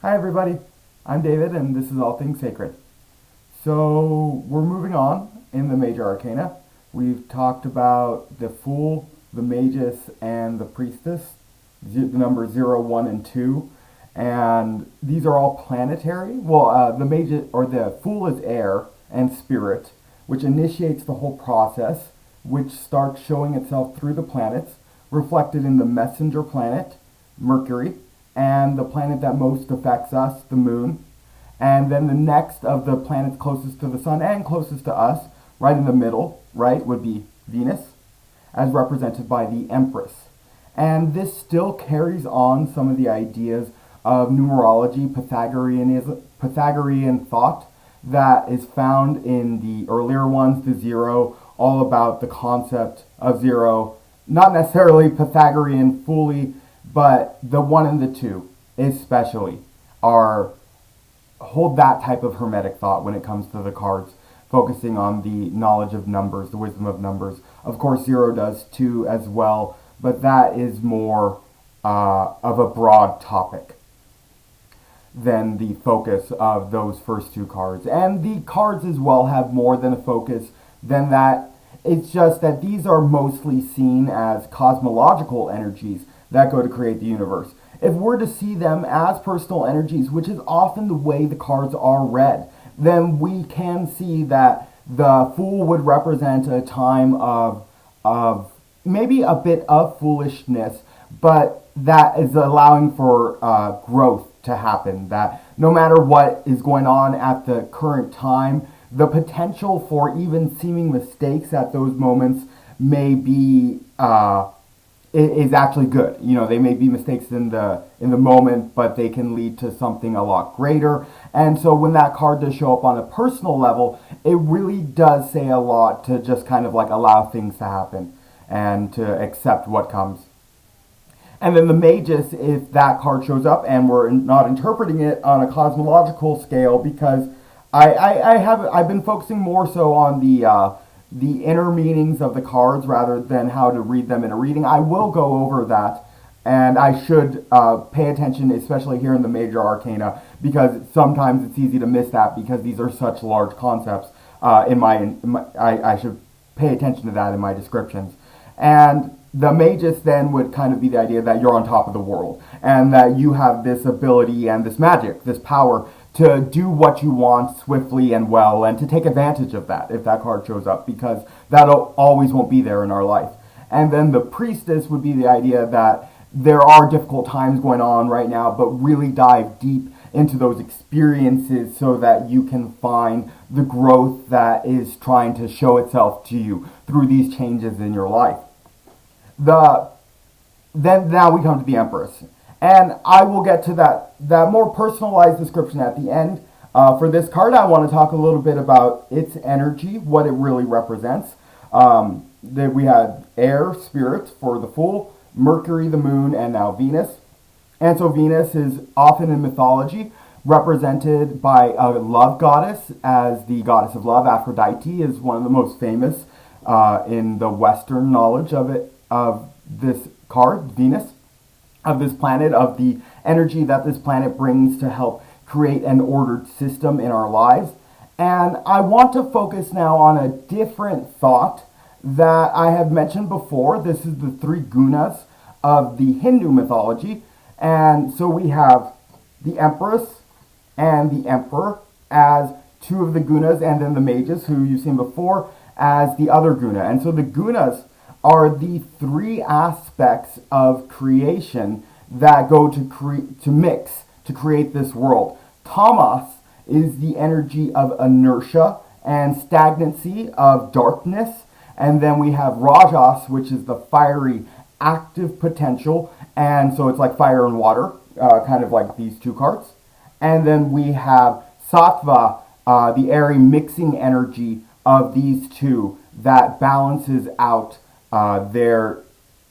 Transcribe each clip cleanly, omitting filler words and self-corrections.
Hi everybody, I'm David and this is All Things Sacred. So we're moving on in the Major Arcana. We've talked about the Fool, the Magus, and the Priestess, the numbers 0, 1, and 2. And these are all planetary. The Magus, or the Fool is air and spirit, which initiates the whole process, which starts showing itself through the planets, reflected in the messenger planet, Mercury, and the planet that most affects us, the moon. And then the next of the planets closest to the sun and closest to us, right in the middle, right, would be Venus, as represented by the Empress. And this still carries on some of the ideas of numerology, Pythagorean thought that is found in the earlier ones, the zero, all about the concept of zero, not necessarily Pythagorean fully, but the 1 and the 2 especially are hold that type of hermetic thought when it comes to the cards, focusing on the knowledge of numbers, the wisdom of numbers. Of course, 0 does too as well, but that is more of a broad topic than the focus of those first two cards. And the cards as well have more than a focus than that. It's just that these are mostly seen as cosmological energies that go to create the universe. If we're to see them as personal energies, which is often the way the cards are read, then we can see that the Fool would represent a time of maybe a bit of foolishness, but that is allowing for growth to happen. That no matter what is going on at the current time, the potential for even seeming mistakes at those moments may be is actually good. You know, they may be mistakes in the moment, but they can lead to something a lot greater. And so when that card does show up on a personal level, it really does say a lot to just kind of like allow things to happen and to accept what comes. And then the Magus, if that card shows up and we're not interpreting it on a cosmological scale, because I've been focusing more so on the inner meanings of the cards rather than how to read them in a reading. I will go over that, and I should pay attention, especially here in the Major Arcana, because sometimes it's easy to miss that because these are such large concepts. I should pay attention to that in my descriptions. And the Magus then would kind of be the idea that you're on top of the world and that you have this ability and this magic, this power to do what you want swiftly and well, and to take advantage of that if that card shows up, because that always won't be there in our life. And then the Priestess would be the idea that there are difficult times going on right now, but really dive deep into those experiences so that you can find the growth that is trying to show itself to you through these changes in your life. Then now we come to the Empress. And I will get to that more personalized description at the end. For this card, I want to talk a little bit about its energy, what it really represents. That we had air, spirit for the Fool, Mercury, the moon, and now Venus. And so Venus is often in mythology represented by a love goddess, as the goddess of love. Aphrodite is one of the most famous in the Western knowledge of this card, Venus, of this planet, of the energy that this planet brings to help create an ordered system in our lives. And I want to focus now on a different thought that I have mentioned before. This is the 3 gunas of the Hindu mythology. And so we have the Empress and the Emperor as 2 of the gunas, and then the Magus, who you've seen before, as the other guna. And so the gunas are the 3 aspects of creation that go to mix to create this world. Tamas is the energy of inertia and stagnancy, of darkness. And then we have Rajas, which is the fiery, active potential. And so it's like fire and water, kind of like these 2 cards. And then we have Sattva, the airy mixing energy of these 2 that balances out their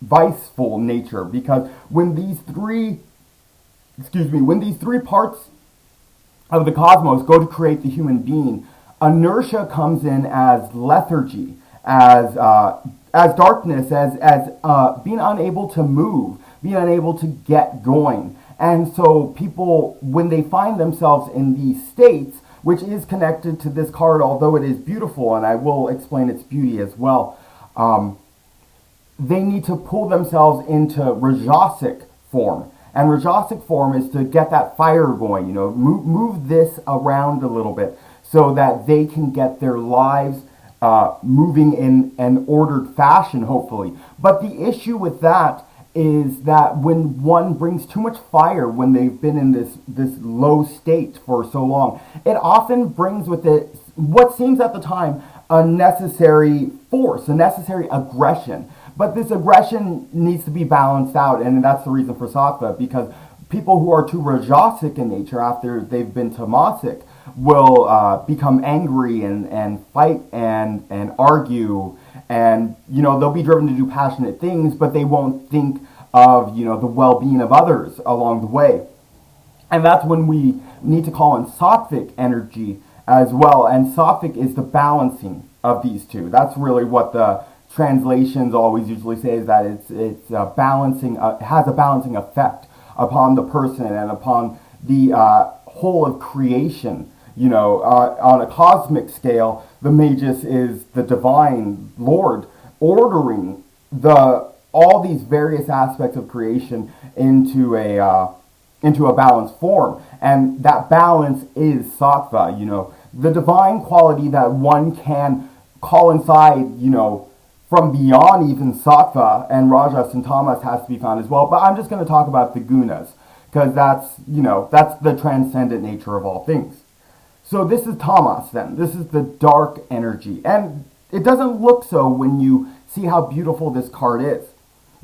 viceful nature, because when these three parts of the cosmos go to create the human being, inertia comes in as lethargy, as darkness, as being unable to move, being unable to get going. And so people, when they find themselves in these states, which is connected to this card, although it is beautiful, and I will explain its beauty as well, they need to pull themselves into Rajasic form. And Rajasic form is to get that fire going, move this around a little bit so that they can get their lives moving in an ordered fashion, hopefully. But the issue with that is that when one brings too much fire when they've been in this low state for so long, it often brings with it what seems at the time a necessary force, a necessary aggression. But this aggression needs to be balanced out, and that's the reason for Sattva, because people who are too Rajasic in nature after they've been Tamasic will become angry and fight and argue, and they'll be driven to do passionate things, but they won't think of the well-being of others along the way. And that's when we need to call in Sattvic energy as well, and Sattvic is the balancing of these two. That's really what the translations always usually say, is that it's balancing, it has a balancing effect upon the person and upon the whole of creation. On a cosmic scale, the Magus is the divine Lord ordering all these various aspects of creation into a balanced form, and that balance is Sattva. The divine quality that one can call inside, from beyond even Sattva, and Rajas and Tamas has to be found as well. But I'm just going to talk about the gunas, because that's the transcendent nature of all things. So this is Tamas then. This is the dark energy. And it doesn't look so when you see how beautiful this card is.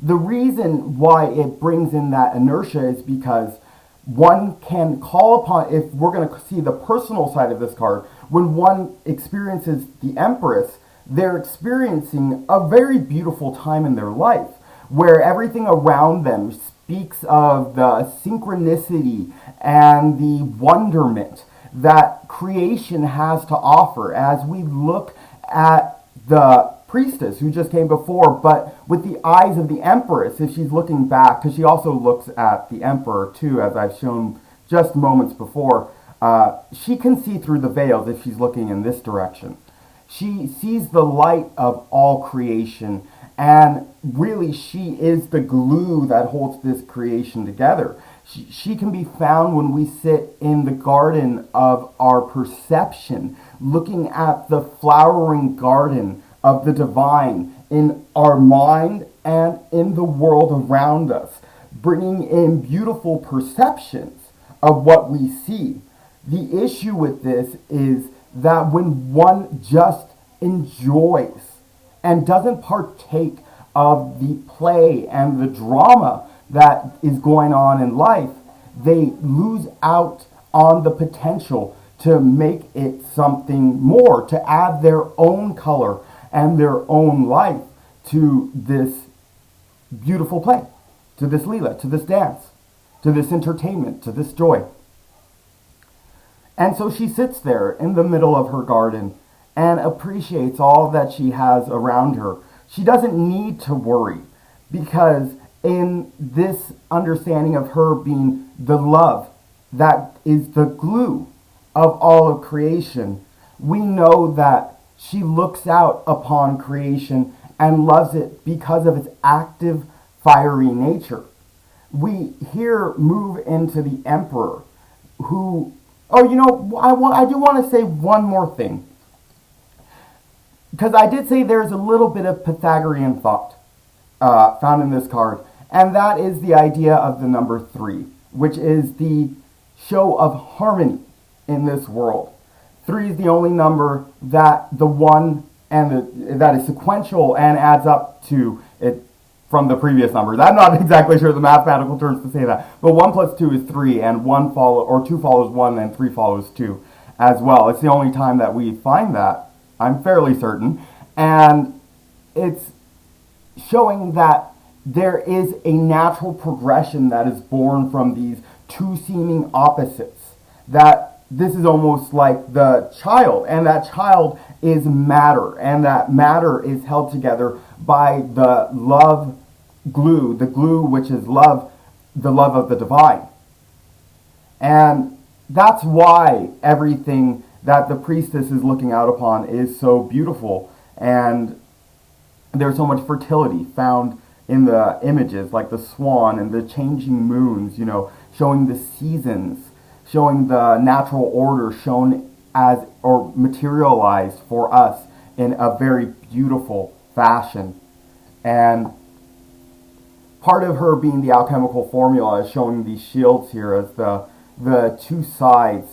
The reason why it brings in that inertia is because one can call upon, if we're going to see the personal side of this card, when one experiences the Empress, they're experiencing a very beautiful time in their life, where everything around them speaks of the synchronicity and the wonderment that creation has to offer. As we look at the priestess who just came before, but with the eyes of the Empress, if she's looking back, because she also looks at the Emperor too, as I've shown just moments before, she can see through the veils if she's looking in this direction. She sees the light of all creation, and really she is the glue that holds this creation together. She can be found when we sit in the garden of our perception, looking at the flowering garden of the divine in our mind and in the world around us, bringing in beautiful perceptions of what we see. The issue with this is that when one just enjoys and doesn't partake of the play and the drama that is going on in life, they lose out on the potential to make it something more, to add their own color and their own life to this beautiful play, to this Leela, to this dance, to this entertainment, to this joy. And so she sits there in the middle of her garden and appreciates all that she has around her. She doesn't need to worry, because in this understanding of her being the love that is the glue of all of creation, we know that she looks out upon creation and loves it because of its active, fiery nature. We here move into the Emperor, who, I do want to say one more thing, because I did say there's a little bit of Pythagorean thought found in this card, and that is the idea of the number 3, which is the show of harmony in this world. 3 is the only number that the one and that is sequential and adds up to it from the previous numbers. I'm not exactly sure the mathematical terms to say that, but 1 plus 2 is 3, and 2 follows 1, and 3 follows 2 as well. It's the only time that we find that, I'm fairly certain, and it's showing that there is a natural progression that is born from these two seeming opposites, that this is almost like the child, and that child is matter, and that matter is held together by the love glue, the glue which is love, the love of the divine. And that's why everything that the priestess is looking out upon is so beautiful. And there's so much fertility found in the images, like the swan and the changing moons, showing the seasons, showing the natural order shown as or materialized for us in a very beautiful fashion. And part of her being the alchemical formula is showing these shields here as the two sides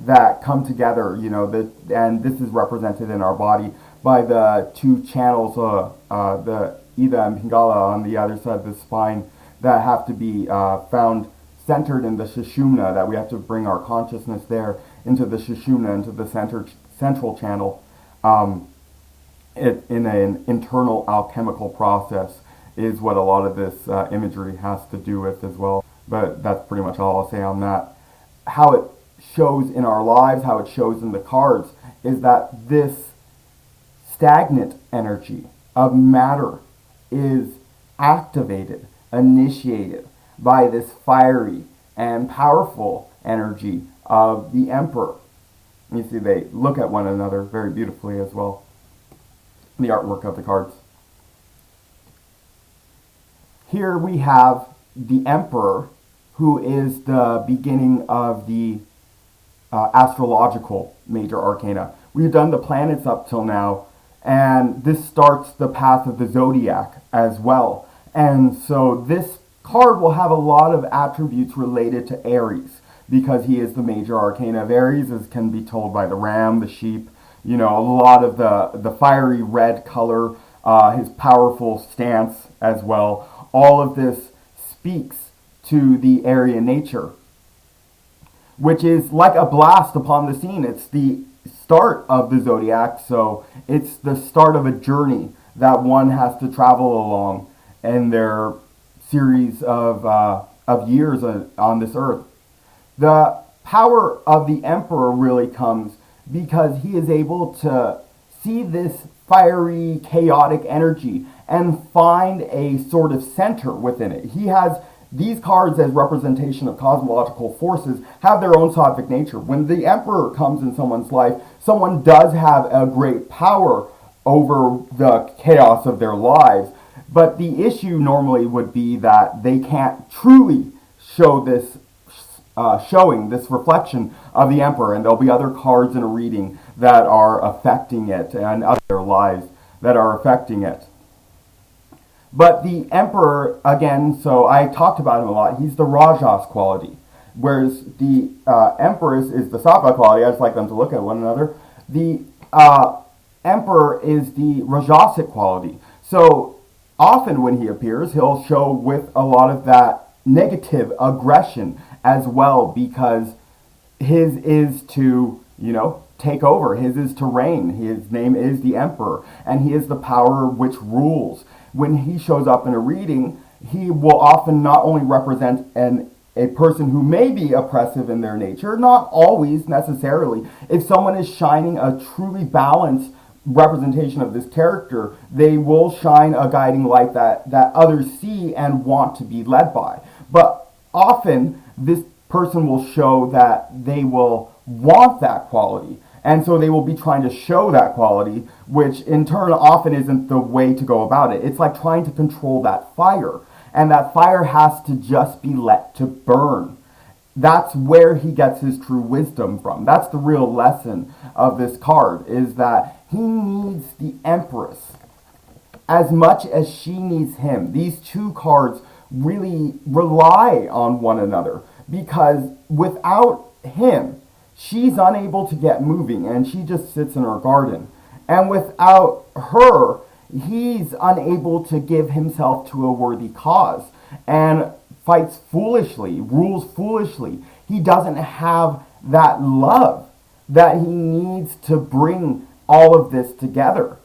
that come together, and this is represented in our body by the two channels, the Ida and Pingala on the other side of the spine, that have to be found centered in the Sushumna, that we have to bring our consciousness there into the Sushumna, into the central channel, in an internal alchemical process is what a lot of this imagery has to do with as well. But that's pretty much all I'll say on that. How it shows in our lives, how it shows in the cards, is that this stagnant energy of matter is activated, initiated by this fiery and powerful energy of the Emperor. You see they look at one another very beautifully as well, the artwork of the cards. Here we have the Emperor, who is the beginning of the astrological major arcana. We've done the planets up till now, and this starts the path of the zodiac as well. And so this card will have a lot of attributes related to Aries, because he is the major arcana of Aries, as can be told by the ram, the sheep, a lot of the fiery red color, his powerful stance as well. All of this speaks to the Aryan nature, which is like a blast upon the scene. It's the start of the zodiac, so it's the start of a journey that one has to travel along in their series of years on this earth. The power of the Emperor really comes because he is able to see this fiery, chaotic energy and find a sort of center within it. He has these cards as representation of cosmological forces have their own sattvic nature. When the Emperor comes in someone's life, someone does have a great power over the chaos of their lives. But the issue normally would be that they can't truly show this showing this reflection of the Emperor, and there'll be other cards in a reading that are affecting it, and other lives that are affecting it. But the Emperor, again, so I talked about him a lot, he's the Rajas quality, whereas the Empress is the Sattva quality. I just like them to look at one another. The Emperor is the Rajasic quality. So often when he appears, he'll show with a lot of that negative aggression as well, because his is to, take over. His is to reign. His name is the Emperor, and he is the power which rules. When he shows up in a reading, he will often not only represent a person who may be oppressive in their nature, not always necessarily. If someone is shining a truly balanced representation of this character, they will shine a guiding light that others see and want to be led by. But often, this person will show that they will want that quality. And so they will be trying to show that quality, which in turn often isn't the way to go about it. It's like trying to control that fire. And that fire has to just be let to burn. That's where he gets his true wisdom from. That's the real lesson of this card, is that he needs the Empress as much as she needs him. These two cards really rely on one another, because without him, she's unable to get moving, and she just sits in her garden. And without her, he's unable to give himself to a worthy cause, and fights foolishly, rules foolishly. He doesn't have that love that he needs to bring all of this together.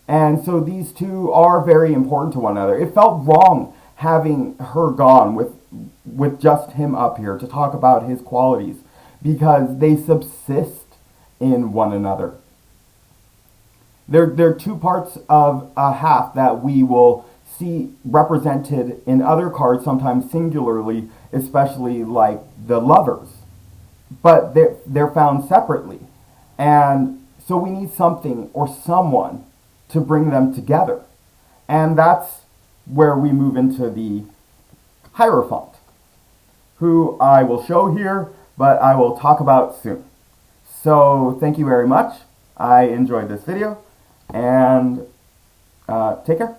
And so these two are very important to one another. It felt wrong having her gone with just him up here to talk about his qualities, because they subsist in one another. They're two parts of a half that we will see represented in other cards, sometimes singularly, especially like the lovers. But they're found separately. And so we need something or someone to bring them together. And that's where we move into the Hierophant, who I will show here, but I will talk about soon. So thank you very much. I enjoyed this video, and take care.